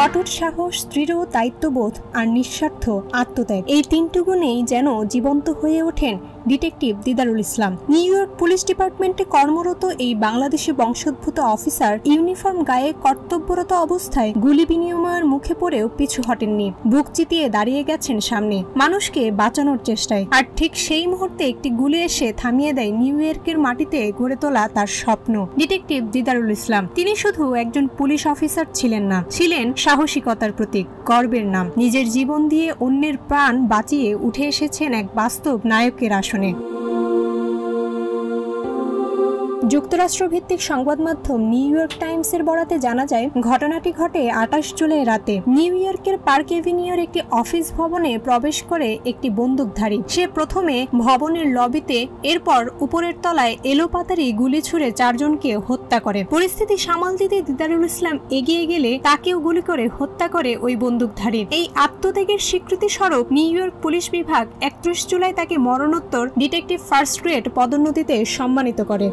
অটুট সাহস, দৃঢ় দায়িত্ববোধ আর নিঃস্বার্থ আত্মত্যাগ, এই তিনটি গুণেই যেন জীবন্ত হয়ে ওঠেন ডিটেকটিভ দিদারুল ইসলাম। নিউ ইয়র্ক পুলিশ ডিপার্টমেন্টে কর্মরত এই বাংলাদেশি বংশোদ্ভূত অফিসার ইউনিফর্ম গায়ে কর্তব্যরত অবস্থায় গুলি বিনিময়ের মুখে পড়েও পিছু হটেননি। বুক চিতিয়ে দাঁড়িয়ে গেছেন সামনে, মানুষকে বাঁচানোর চেষ্টায়। আর ঠিক সেই মুহূর্তে একটি গুলি এসে থামিয়ে দেয় নিউ ইয়র্কের মাটিতে গড়ে তোলা তার স্বপ্ন। ডিটেকটিভ দিদারুল ইসলাম, তিনি শুধু একজন পুলিশ অফিসার ছিলেন না, ছিলেন সাহসিকতার প্রতীক, গর্বের নাম। নিজের জীবন দিয়ে অন্যের প্রাণ বাঁচিয়ে উঠে এসেছেন এক বাস্তব নায়কের আসনে। যুক্তরাষ্ট্রভিত্তিক সংবাদ মাধ্যম নিউ ইয়র্ক টাইমসের বরাতে জানা যায়, ঘটনাটি ঘটে 28 জুলাই রাতে। নিউ ইয়র্কের পার্ক এভিনিউর একটি অফিস ভবনে প্রবেশ করে একটি বন্দুকধারী। সে প্রথমে ভবনের লবিতে, এরপর উপরের তলায় এলোপাতাড়ি গুলি ছুড়ে 4 জনকে হত্যা করে। পরিস্থিতি সামাল দিতে দিদারুল ইসলাম এগিয়ে গেলে তাকেও গুলি করে হত্যা করে ওই বন্দুকধারী। এই আত্মত্যাগের স্বীকৃতি স্বরূপ নিউ ইয়র্ক পুলিশ বিভাগ 31 জুলাই তাকে মরণোত্তর ডিটেকটিভ ফার্স্ট গ্রেড পদোন্নতিতে সম্মানিত করে।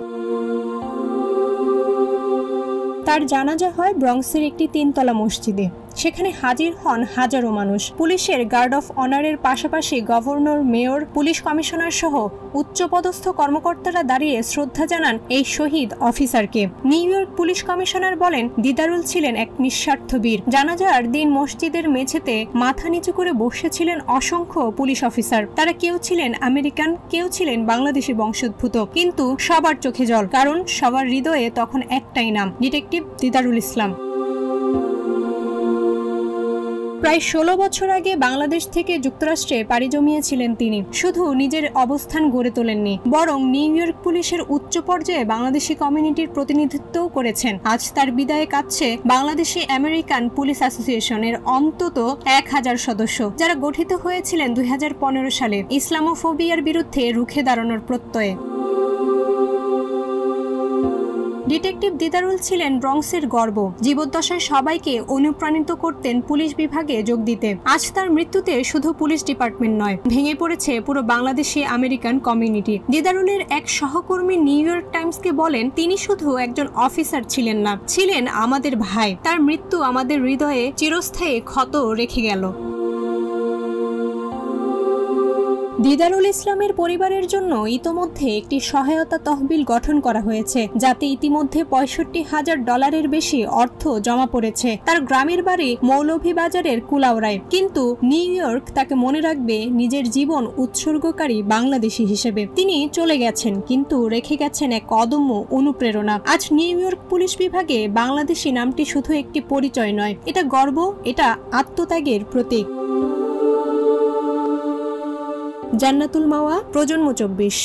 তার জানাজা হয় ব্রঙ্কসের একটি 3তলা মসজিদে। সেখানে হাজির হন হাজারো মানুষ। পুলিশের গার্ড অফ অনারের পাশাপাশি গভর্নর, মেয়র, পুলিশ কমিশনার সহ উচ্চপদস্থ কর্মকর্তারা দাঁড়িয়ে শ্রদ্ধা জানান এই শহীদ অফিসারকে। নিউ ইয়র্ক পুলিশ কমিশনার বলেন, দিদারুল ছিলেন এক নিঃস্বার্থ বীর। জানাজার দিন মসজিদের মেঝেতে মাথা নিচু করে বসেছিলেন অসংখ্য পুলিশ অফিসার। তারা কেউ ছিলেন আমেরিকান, কেউ ছিলেন বাংলাদেশি বংশোদ্ভূত, কিন্তু সবার চোখে জল, কারণ সবার হৃদয়ে তখন একটাই নাম, ডিটেকটিভ দিদারুল ইসলাম। প্রায় 16 বছর আগে বাংলাদেশ থেকে যুক্তরাষ্ট্রে পাড়ি জমিয়েছিলেন তিনি। শুধু নিজের অবস্থান গড়ে তোলেননি, বরং নিউ ইয়র্ক পুলিশের উচ্চ পর্যায়ে বাংলাদেশি কমিউনিটির প্রতিনিধিত্বও করেছেন। আজ তার বিদায়ে কাঁদছে বাংলাদেশি আমেরিকান পুলিশ অ্যাসোসিয়েশনের অন্তত 1000 সদস্য, যারা গঠিত হয়েছিলেন 2015 সালে ইসলামোফোবিয়ার বিরুদ্ধে রুখে দাঁড়ানোর প্রত্যয়ে। ডিটেকটিভ দিদারুল ছিলেন ব্রঙ্কসের গর্ব। জীবদ্দশায় সবাইকে অনুপ্রাণিত করতেন পুলিশ বিভাগে যোগ দিতে। আজ তার মৃত্যুতে শুধু পুলিশ ডিপার্টমেন্ট নয়, ভেঙে পড়েছে পুরো বাংলাদেশি আমেরিকান কমিউনিটি। দিদারুলের এক সহকর্মী নিউ ইয়র্ক টাইমসকে বলেন, তিনি শুধু একজন অফিসার ছিলেন না, ছিলেন আমাদের ভাই। তার মৃত্যু আমাদের হৃদয়ে চিরস্থায়ী ক্ষত রেখে গেল। দিদারুল ইসলামের পরিবারের জন্য ইতোমধ্যে একটি সহায়তা তহবিল গঠন করা হয়েছে, যাতে ইতিমধ্যে $65,000 বেশি অর্থ জমা পড়েছে। তার গ্রামের বাড়ি মৌলভীবাজারের কুলাউড়ায়, কিন্তু নিউ ইয়র্ক তাকে মনে রাখবে নিজের জীবন উৎসর্গকারী বাংলাদেশি হিসেবে। তিনি চলে গেছেন, কিন্তু রেখে গেছেন এক অদম্য অনুপ্রেরণা। আজ নিউ ইয়র্ক পুলিশ বিভাগে বাংলাদেশি নামটি শুধু একটি পরিচয় নয়, এটা গর্ব, এটা আত্মত্যাগের প্রতীক। জান্নাতুল মাওয়া, প্রজন্ম 24।